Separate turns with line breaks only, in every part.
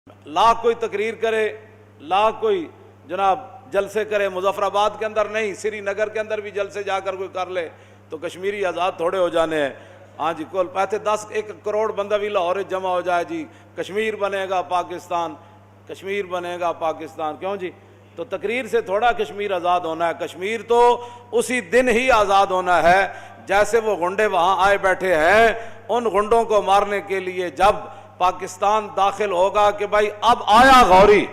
لاکھ کوئی تقریر کرے، لاکھ کوئی جناب جلسے کرے، مظفر آباد کے اندر نہیں، سری نگر کے اندر بھی جلسے جا کر کوئی کر لے تو کشمیری آزاد تھوڑے ہو جانے ہیں۔ ہاں جی، کل پہتے 1 کروڑ بندہ بھی لاہور جمع ہو جائے جی کشمیر بنے گا پاکستان، کشمیر بنے گا پاکستان، کیوں جی؟ تو تقریر سے تھوڑا کشمیر آزاد ہونا ہے، کشمیر تو اسی دن ہی آزاد ہونا ہے جیسے وہ غنڈے وہاں آئے بیٹھے ہیں، ان غنڈوں کو مارنے کے لیے جب پاکستان داخل ہوگا کہ بھائی اب آیا غوری،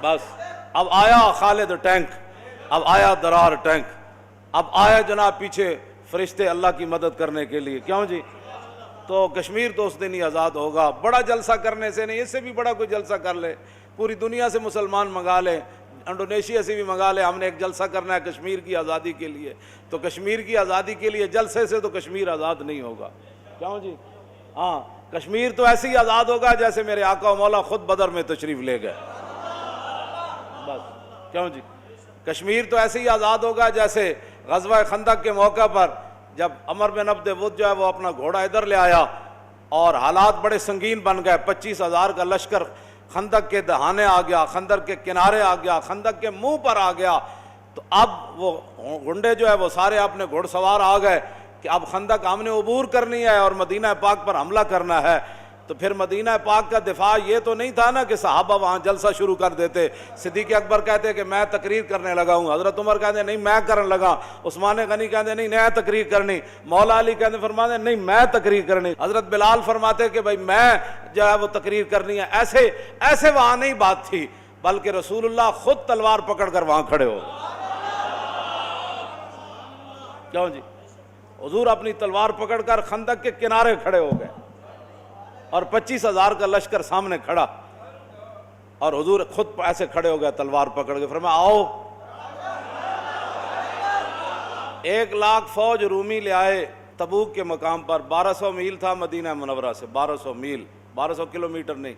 بس اب آیا خالد ٹینک، اب آیا درار ٹینک، اب آیا جناب پیچھے فرشتے اللہ کی مدد کرنے کے لیے، کیوں جی؟ تو کشمیر تو اس دن ہی آزاد ہوگا۔ بڑا جلسہ کرنے سے نہیں، اس سے بھی بڑا کوئی جلسہ کر لے، پوری دنیا سے مسلمان منگا لے، انڈونیشیا سے بھی منگا لے، ہم نے ایک جلسہ کرنا ہے کشمیر کی آزادی کے لیے، تو کشمیر کی آزادی کے لیے جلسے سے تو کشمیر آزاد نہیں ہوگا، کیوں جی؟ ہاں، کشمیر تو ایسے ہی آزاد ہوگا جیسے میرے آقا و مولا خود بدر میں تشریف لے گئے، بس، کیوں جی؟ کشمیر تو ایسے ہی آزاد ہوگا جیسے غزوہ خندق کے موقع پر جب عمر بن عبد ود جو ہے وہ اپنا گھوڑا ادھر لے آیا اور حالات بڑے سنگین بن گئے، 25,000 کا لشکر خندق کے دہانے آ گیا، خندق کے کنارے آ گیا، خندق کے منہ پر آ گیا، تو اب وہ گنڈے جو ہے وہ سارے اپنے گھوڑ سوار آ گئے کہ اب خندق ہم نے عبور کرنی ہے اور مدینہ پاک پر حملہ کرنا ہے۔ تو پھر مدینہ پاک کا دفاع یہ تو نہیں تھا نا کہ صحابہ وہاں جلسہ شروع کر دیتے، صدیق اکبر کہتے کہ میں تقریر کرنے لگا ہوں، حضرت عمر کہتے نہیں میں کرنے لگا، عثمان غنی کہتے نہیں میں تقریر کرنی، مولا علی کہتے فرماتے نہیں میں تقریر کرنی، حضرت بلال فرماتے کہ بھائی میں جو ہے وہ تقریر کرنی ہے۔ ایسے وہاں نہیں بات تھی، بلکہ رسول اللہ خود تلوار پکڑ کر وہاں کھڑے ہو، کیوں جی؟ حضور اپنی تلوار پکڑ کر خندق کے کنارے کھڑے ہو گئے اور 25,000 کا لشکر سامنے کھڑا، اور حضور خود ایسے کھڑے ہو گئے تلوار پکڑ کے، فرمایا آؤ۔ 1,00,000 فوج رومی لے آئے تبوک کے مقام پر، 1200 میل تھا مدینہ منورہ سے، 1200 میل، 1200 کلومیٹر نہیں،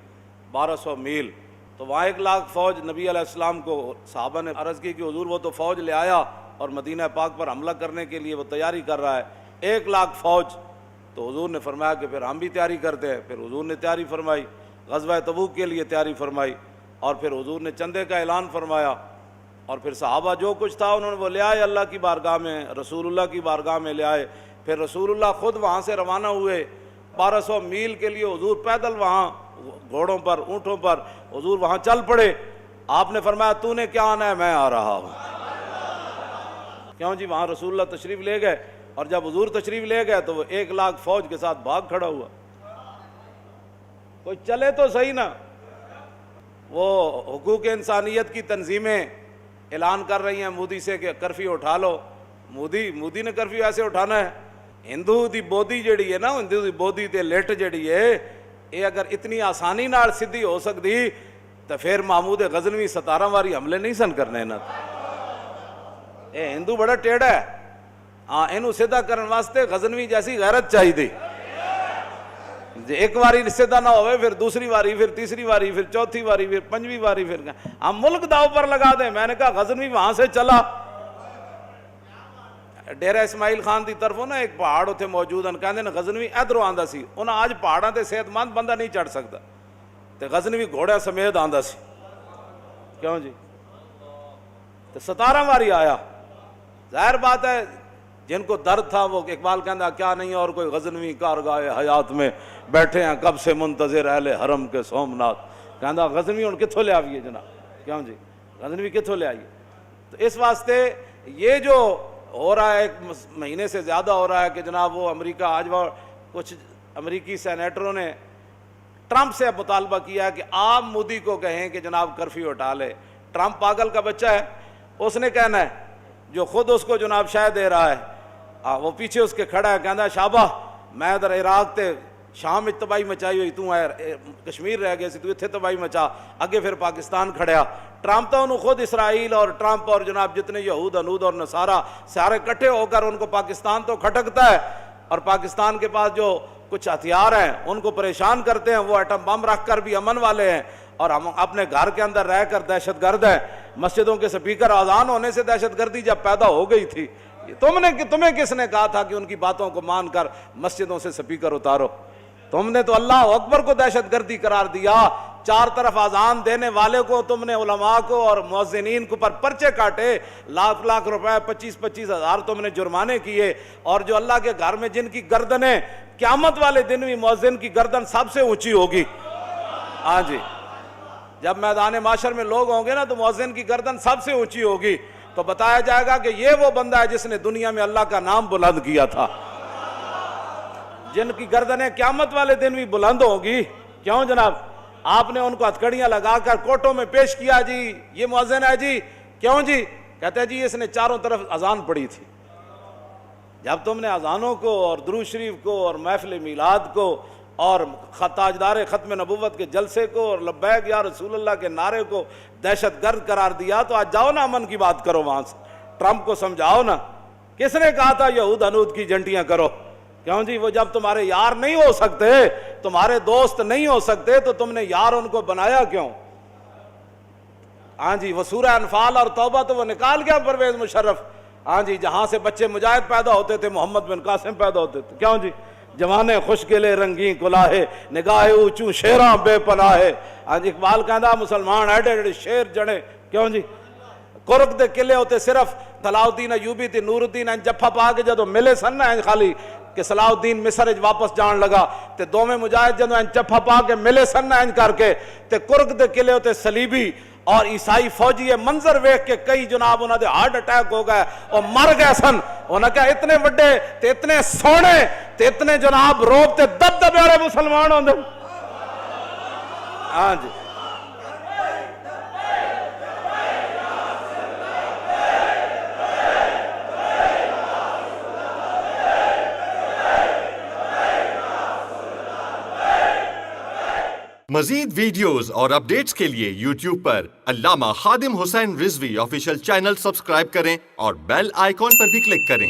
1200 میل، تو وہاں 1,00,000 فوج نبی علیہ السلام کو صحابہ نے عرض کی کہ حضور وہ تو فوج لے آیا اور مدینہ پاک پر حملہ کرنے کے لیے وہ تیاری کر رہا ہے، 1,00,000 فوج۔ تو حضور نے فرمایا کہ پھر ہم بھی تیاری کرتے ہیں، پھر حضور نے تیاری فرمائی، غزوہ تبوک کے لیے تیاری فرمائی، اور پھر حضور نے چندے کا اعلان فرمایا، اور پھر صحابہ جو کچھ تھا انہوں نے وہ لے آئے اللہ کی بارگاہ میں، رسول اللہ کی بارگاہ میں لے آئے، پھر رسول اللہ خود وہاں سے روانہ ہوئے 1200 میل کے لیے، حضور پیدل وہاں گھوڑوں پر اونٹوں پر حضور وہاں چل پڑے۔ آپ نے فرمایا تو نے کیا آنا ہے؟ میں آ رہا ہوں، کیوں جی؟ وہاں رسول اللہ تشریف لے گئے، اور جب حضور تشریف لے گئے تو وہ 1,00,000 فوج کے ساتھ بھاگ کھڑا ہوا۔ کوئی چلے تو صحیح نا، وہ حقوق انسانیت کی تنظیمیں اعلان کر رہی ہیں مودی سے کہ کرفیو اٹھا لو، مودی نے کرفیو ایسے اٹھانا ہے؟ ہندو دی بودی جڑی ہے نا، ہندو دی بودی تے لٹ جڑی ہے، یہ اگر اتنی آسانی نال سدھی ہو سکتی تو پھر محمود غزنوی 17 واری حملے نہیں سن کرنے نا۔ اے ہندو بڑا ٹیڑھا ہے، ہاں اینو سیدھا کرن واسطے غزنوی جیسی غیرت چاہیے دی، ایک واری سیدھا نہ ہوئے پھر دوسری واری، پھر تیسری واری، پھر چوتھی واری، پھر 5ویں واری، پھر ہم ملک داؤ پر لگا دیں۔ میں نے کہا غزنوی وہاں سے چلا، ڈیرہ اسماعیل خان دی طرفوں نا ایک پہاڑ اتنے موجود ہیں، کہندے نے غزنوی ادھروں آندا سی، انہاں آج پہاڑاں تے صحت مند بندہ نہیں چڑھ سکتا، تے غزنوی گھوڑے سمیت آندا سی، کیوں جی؟ تے 17 واری آیا۔ ظاہر بات ہے جن کو درد تھا وہ اقبال کہندا کیا نہیں اور کوئی غزنوی کارگاہ حیات میں بیٹھے ہیں کب سے منتظر اہل حرم کے سومنات، کہندا غزنوی ہن کتھوں لے آئیے جناب، کیوں جی؟ غزنوی کتھوں لے آئیے؟ تو اس واسطے یہ جو ہو رہا ہے 1 مہینے سے زیادہ ہو رہا ہے کہ جناب وہ امریکہ، آج وہ کچھ امریکی سینیٹروں نے ٹرمپ سے مطالبہ کیا کہ آپ مودی کو کہیں کہ جناب کرفیو ہٹا لے۔ ٹرمپ پاگل کا بچہ ہے، اس نے کہنا ہے، جو خود اس کو جناب شاہ دے رہا ہے، وہ پیچھے اس کے کھڑا ہے، کہنا شابہ میں ادھر عراق تے شام تباہی مچائی ہوئی، تو کشمیر رہ گئے سی، تو اتنے تباہی مچا، اگے پھر پاکستان کھڑیا۔ ٹرمپ تو انہوں خود اسرائیل اور ٹرمپ اور جناب جتنے یہود انود اور نصارہ سارے کٹھے ہو کر ان کو پاکستان تو کھٹکتا ہے، اور پاکستان کے پاس جو کچھ ہتھیار ہیں ان کو پریشان کرتے ہیں، وہ ایٹم بم رکھ کر بھی امن والے ہیں، اور ہم اپنے گھر کے اندر رہ کر دہشت گرد ہیں۔ مسجدوں کے سپیکر اذان ہونے سے دہشت گردی جب پیدا ہو گئی تھی، تمہیں کس نے کہا تھا کہ ان کی باتوں کو مان کر مسجدوں سے سپیکر اتارو؟ تم نے تو اللہ اکبر کو دہشت گردی قرار دیا، چار طرف اذان دینے والے کو تم نے، علماء کو اور مؤذنین کو پر پرچے کاٹے، لاکھ لاکھ روپے 25-25 ہزار تم نے جرمانے کیے، اور جو اللہ کے گھر میں جن کی گردنیں قیامت والے دن بھی مؤذن کی گردن سب سے اونچی ہوگی. ہاں جی، جب میدان معاشر میں لوگ ہوں گے نا تو مؤذن کی گردن سب سے اونچی ہوگی، تو بتایا جائے گا کہ یہ وہ بندہ ہے جس نے دنیا میں اللہ کا نام بلند کیا تھا. جن کی گردنیں قیامت والے دن بھی بلند ہوگی. کیوں جناب؟ آپ نے ان کو ہتھکڑیاں لگا کر کورٹوں میں پیش کیا، جی یہ مؤذن ہے جی. کیوں جی؟ کہتے ہیں جی اس نے چاروں طرف اذان پڑھی تھی. جب تم نے اذانوں کو اور درود شریف کو اور محفل میلاد کو اور تاجدار ختم نبوت کے جلسے کو اور لبیک یا رسول اللہ کے نعرے کو دہشت گرد قرار دیا، تو آج جاؤ نا امن کی بات کرو، وہاں سے ٹرمپ کو سمجھاؤ نا. کس نے کہا تھا یہود ہنود کی جنٹیاں کرو؟ کیوں جی؟ وہ جب تمہارے یار نہیں ہو سکتے، تمہارے دوست نہیں ہو سکتے، تو تم نے یار ان کو بنایا کیوں؟ ہاں جی، وہ سورہ انفال اور توبہ تو وہ نکال گیا پرویز مشرف. ہاں جی، جہاں سے بچے مجاہد پیدا ہوتے تھے محمد بن قاسم پیدا ہوتے تھے. کیوں جی؟ جوانے خوشگلے رنگین کلاہے، نگاہ اونچوں شیراں بے پناہے. ہاں جی، اقبال کہندا مسلمان ایڈے ایڈے شیر جڑے. کیوں جی؟ کرک دے قلعے ہوتے صرف صلاح الدین ایوبی تے نور الدین جفا پا کے جدو ملے سن نا خالی کہ صلاح الدین مصر واپس جان لگا تے دوویں مجاہد جدو جفا پا کے ملے سن نا کر کے تے کرک دے قلعے ہوتے صلیبی اور عیسائی فوجی یہ منظر ویکھ کے کئی جناب انہاں دے ہارٹ اٹیک ہو گئے اور مر گئے سن. انہاں کہا اتنے وڈے تے اتنے سونے تے اتنے جناب روب تے دبدبے والے مسلمان ہوندے. ہاں جی،
مزید ویڈیوز اور اپڈیٹس کے لیے یوٹیوب پر علامہ Khadim Hussain Rizvi official channel subscribe کریں اور بیل آئیکن پر بھی کلک کریں.